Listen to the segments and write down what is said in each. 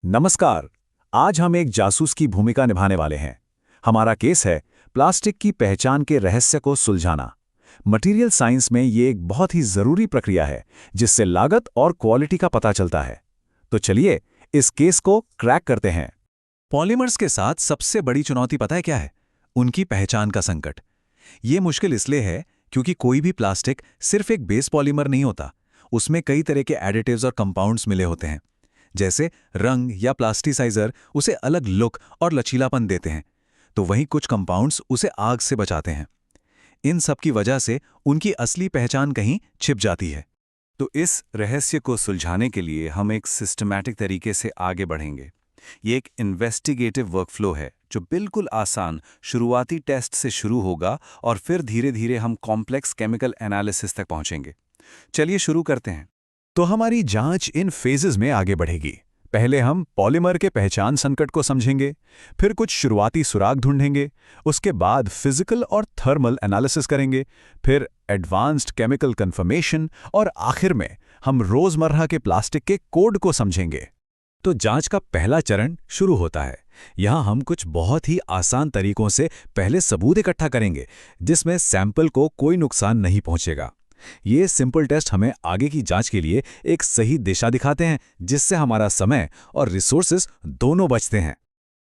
नमस्कार। आज हम एक जासूस की भूमिका निभाने वाले हैं। हमारा केस है प्लास्टिक की पहचान के रहस्य को सुलझाना। मटेरियल साइंस में ये एक बहुत ही जरूरी प्रक्रिया है जिससे लागत और क्वालिटी का पता चलता है। तो चलिए इस केस को क्रैक करते हैं। पॉलीमर्स के साथ सबसे बड़ी चुनौती पता है क्या है? उनकी पहचान का संकट। ये मुश्किल इसलिए है क्योंकि कोई भी प्लास्टिक सिर्फ एक बेस पॉलीमर नहीं होता। उसमें कई तरह के एडिटिव्स और कंपाउंड्स मिले होते हैं। जैसे रंग या प्लास्टिसाइजर उसे अलग लुक और लचीलापन देते हैं, तो वहीं कुछ कंपाउंड्स उसे आग से बचाते हैं। इन सब की वजह से उनकी असली पहचान कहीं छिप जाती है। तो इस रहस्य को सुलझाने के लिए हम एक सिस्टमैटिक तरीके से आगे बढ़ेंगे। ये एक इन्वेस्टिगेटिव वर्कफ्लो है जो बिल्कुल आसान शुरुआती टेस्ट से शुरू होगा और फिर धीरे धीरे हम कॉम्प्लेक्स केमिकल एनालिसिस तक पहुंचेंगे। चलिए शुरू करते हैं। तो हमारी जांच इन फेजेस में आगे बढ़ेगी। पहले हम पॉलीमर के पहचान संकट को समझेंगे, फिर कुछ शुरुआती सुराग ढूंढेंगे, उसके बाद फिजिकल और थर्मल एनालिसिस करेंगे, फिर एडवांस्ड केमिकल कंफर्मेशन और आखिर में हम रोजमर्रा के प्लास्टिक के कोड को समझेंगे। तो जांच का पहला चरण शुरू होता है। यहां हम कुछ बहुत ही आसान तरीकों से पहले सबूत इकट्ठा करेंगे जिसमें सैंपल को कोई नुकसान नहीं पहुंचेगा। ये सिंपल टेस्ट हमें आगे की जांच के लिए एक सही दिशा दिखाते हैं जिससे हमारा समय और रिसोर्सेज दोनों बचते हैं।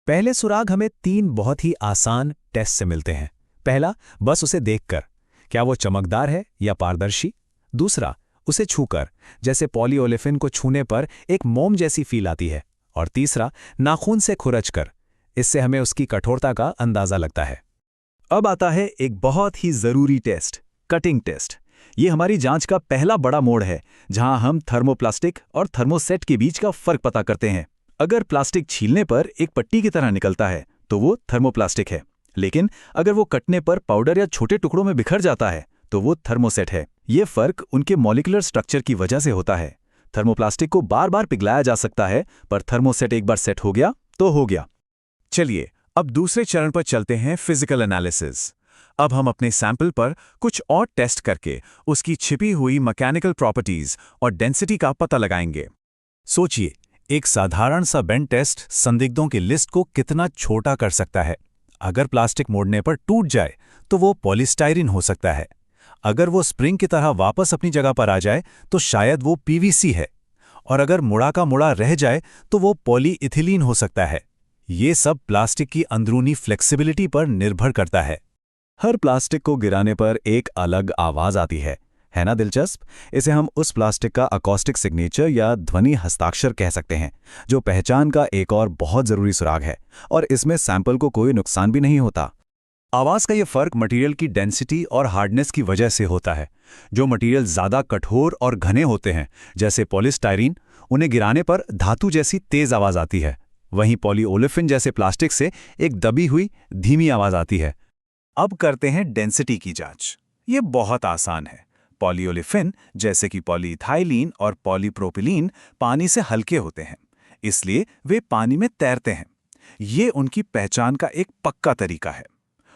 पहले सुराग हमें 3 बहुत ही आसान टेस्ट से मिलते हैं। पहला, बस उसे देखकर, क्या वो चमकदार है या पारदर्शी। दूसरा, उसे छूकर, जैसे पॉलीओलेफिन को छूने पर एक मोम जैसी फील आती है। और तीसरा, नाखून से खुरचकर, इससे हमें उसकी कठोरता का अंदाजा लगता है। अब आता है एक बहुत ही जरूरी टेस्ट, कटिंग टेस्ट। ये हमारी जांच का पहला बड़ा मोड़ है जहां हम थर्मोप्लास्टिक और थर्मोसेट के बीच का फर्क पता करते हैं। अगर प्लास्टिक छीलने पर एक पट्टी की तरह निकलता है तो वो थर्मोप्लास्टिक है, लेकिन अगर वो कटने पर पाउडर या छोटे टुकड़ों में बिखर जाता है तो वो थर्मोसेट है। ये फर्क उनके मॉलिक्यूलर स्ट्रक्चर की वजह से होता है। थर्मोप्लास्टिक को बार बार पिघलाया जा सकता है, पर थर्मोसेट एक बार सेट हो गया तो हो गया। चलिए अब दूसरे चरण पर चलते हैं, फिजिकल एनालिसिस। अब हम अपने सैंपल पर कुछ और टेस्ट करके उसकी छिपी हुई मैकेनिकल प्रॉपर्टीज और डेंसिटी का पता लगाएंगे। सोचिए, एक साधारण सा बेंड टेस्ट संदिग्धों की लिस्ट को कितना छोटा कर सकता है। अगर प्लास्टिक मोड़ने पर टूट जाए तो वो पॉलीस्टाइरीन हो सकता है। अगर वो स्प्रिंग की तरह वापस अपनी जगह पर आ जाए तो शायद वो पीवीसी है। और अगर मुड़ा का मुड़ा रह जाए तो वो पॉलीइथिलीन हो सकता है। ये सब प्लास्टिक की अंदरूनी फ्लेक्सिबिलिटी पर निर्भर करता है। हर प्लास्टिक को गिराने पर एक अलग आवाज आती है ना दिलचस्प? इसे हम उस प्लास्टिक का अकॉस्टिक सिग्नेचर या ध्वनि हस्ताक्षर कह सकते हैं, जो पहचान का एक और बहुत जरूरी सुराग है। और इसमें सैंपल को कोई नुकसान भी नहीं होता। आवाज का ये फर्क मटेरियल की डेंसिटी और हार्डनेस की वजह से होता है। जो मटेरियल ज्यादा कठोर और घने होते हैं, जैसे पॉलीस्टाइरीन, उन्हें गिराने पर धातु जैसी तेज आवाज आती है। वहीं पॉलीओलेफिन जैसे प्लास्टिक से एक दबी हुई धीमी आवाज आती है। अब करते हैं डेंसिटी की जांच। ये बहुत आसान है। पॉलीओलेफिन जैसे कि पॉलीइथाइलीन और पॉलीप्रोपिलीन पानी से हल्के होते हैं, इसलिए वे पानी में तैरते हैं। ये उनकी पहचान का एक पक्का तरीका है।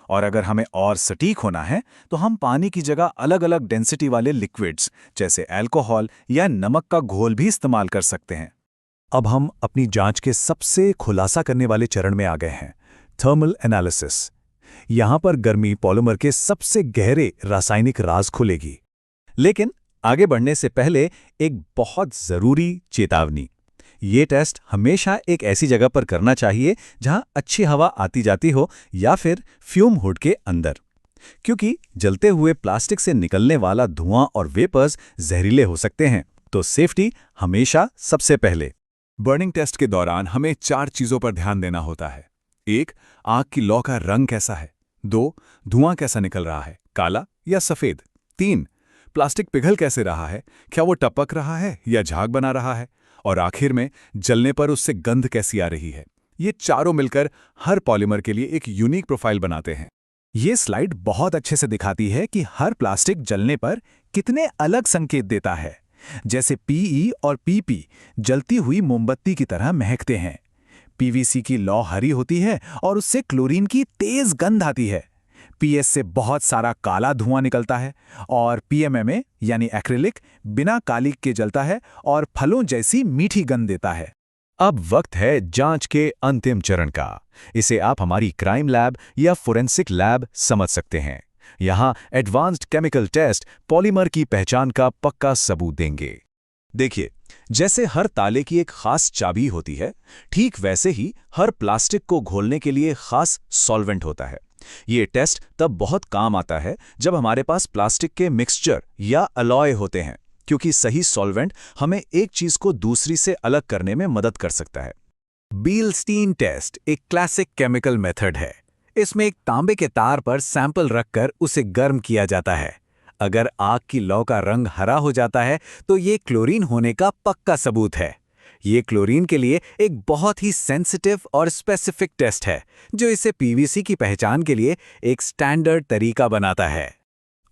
और अगर हमें और सटीक होना है तो हम पानी की जगह अलग अलग डेंसिटी वाले लिक्विड्स जैसे अल्कोहल या नमक का घोल भी इस्तेमाल कर सकते हैं। अब हम अपनी जांच के सबसे खुलासा करने वाले चरण में आ गए हैं, थर्मल एनालिसिस। यहां पर गर्मी पॉलीमर के सबसे गहरे रासायनिक राज खुलेगी। लेकिन आगे बढ़ने से पहले एक बहुत जरूरी चेतावनी। ये टेस्ट हमेशा एक ऐसी जगह पर करना चाहिए जहां अच्छी हवा आती जाती हो या फिर फ्यूम हुड के अंदर, क्योंकि जलते हुए प्लास्टिक से निकलने वाला धुआं और वेपर्स जहरीले हो सकते हैं। तो सेफ्टी हमेशा सबसे पहले। बर्निंग टेस्ट के दौरान हमें 4 चीजों पर ध्यान देना होता है। 1. आग की लौ का रंग कैसा है। 2. धुआं कैसा निकल रहा है, काला या सफेद। 3. प्लास्टिक पिघल कैसे रहा है, क्या वो टपक रहा है या झाग बना रहा है। और आखिर में जलने पर उससे गंध कैसी आ रही है। ये चारों मिलकर हर पॉलीमर के लिए एक यूनिक प्रोफाइल बनाते हैं। ये स्लाइड बहुत अच्छे से दिखाती है कि हर प्लास्टिक जलने पर कितने अलग संकेत देता है। जैसे पीई और पीपी जलती हुई मोमबत्ती की तरह महकते हैं। पीवीसी की लौ हरी होती है और उससे क्लोरीन की तेज गंध आती है। पीएस से बहुत सारा काला धुआं निकलता है और पीएमएमए यानी एक्रिलिक बिना कालिक के जलता है और फलों जैसी मीठी गंध देता है। अब वक्त है जांच के अंतिम चरण का। इसे आप हमारी क्राइम लैब या फोरेंसिक लैब समझ सकते हैं। यहाँ एडवांस्ड केमिकल टेस्ट पॉलीमर की पहचान का पक्का सबूत देंगे। देखिए, जैसे हर ताले की एक खास चाबी होती है, ठीक वैसे ही हर प्लास्टिक को घोलने के लिए खास सॉल्वेंट होता है। ये टेस्ट तब बहुत काम आता है जब हमारे पास प्लास्टिक के मिक्सचर या अलॉय होते हैं, क्योंकि सही सॉल्वेंट हमें एक चीज को दूसरी से अलग करने में मदद कर सकता है। बीलस्टीन टेस्ट एक क्लासिक केमिकल मेथड है। इसमें एक तांबे के तार पर सैंपल रखकर उसे गर्म किया जाता है। अगर आग की लौ का रंग हरा हो जाता है तो ये क्लोरीन होने का पक्का सबूत है। ये क्लोरीन के लिए एक बहुत ही सेंसिटिव और स्पेसिफिक टेस्ट है, जो इसे पीवीसी की पहचान के लिए एक स्टैंडर्ड तरीका बनाता है।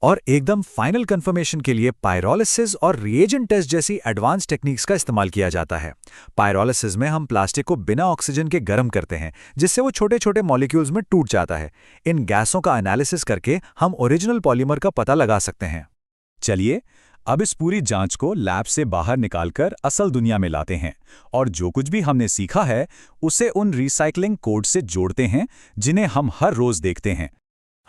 और एकदम फाइनल कंफर्मेशन के लिए पायरोलिसिस और रिएजेंट टेस्ट जैसी एडवांस टेक्निक्स का इस्तेमाल किया जाता है। पायरोलिसिस में हम प्लास्टिक को बिना ऑक्सीजन के गर्म करते हैं, जिससे वो छोटे छोटे मॉलिक्यूल्स में टूट जाता है। इन गैसों का एनालिसिस करके हम ओरिजिनल पॉलीमर का पता लगा सकते हैं। चलिए, अब इस पूरी जांच को लैब से बाहर निकालकर असल दुनिया में लाते हैं और जो कुछ भी हमने सीखा है उसे उन रिसाइकलिंग कोड से जोड़ते हैं जिन्हें हम हर रोज देखते हैं।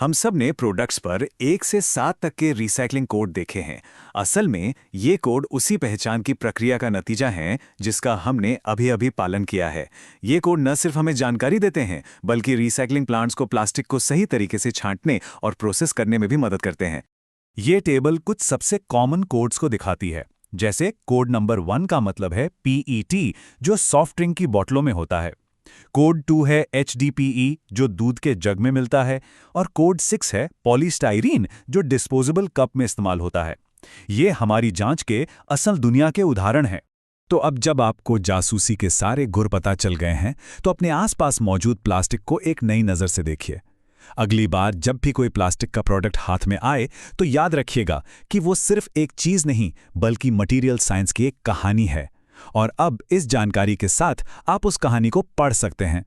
हम सब ने प्रोडक्ट्स पर 1 से 7 तक के रिसाइकलिंग कोड देखे हैं। असल में ये कोड उसी पहचान की प्रक्रिया का नतीजा है जिसका हमने अभी-अभी पालन किया है। ये कोड न सिर्फ हमें जानकारी देते हैं, बल्कि रिसाइकलिंग प्लांट्स को प्लास्टिक को सही तरीके से छांटने और प्रोसेस करने में भी मदद करते हैं। ये टेबल कुछ सबसे कॉमन कोड्स को दिखाती है। जैसे कोड नंबर 1 का मतलब है PET, जो सॉफ्ट ड्रिंक की बोतलों में होता है। कोड 2 है HDPE, जो दूध के जग में मिलता है। और कोड 6 है पॉलीस्टाइरीन, जो डिस्पोजेबल कप में इस्तेमाल होता है। ये हमारी जांच के असल दुनिया के उदाहरण हैं। तो अब जब आपको जासूसी के सारे गुर पता चल गए हैं, तो अपने आसपास मौजूद प्लास्टिक को एक नई नज़र से देखिए। अगली बार जब भी कोई प्लास्टिक का प्रोडक्ट हाथ में आए, तो याद रखिएगा कि वो सिर्फ एक चीज़ नहीं, बल्कि मटीरियल साइंस की एक कहानी है। और अब इस जानकारी के साथ आप उस कहानी को पढ़ सकते हैं।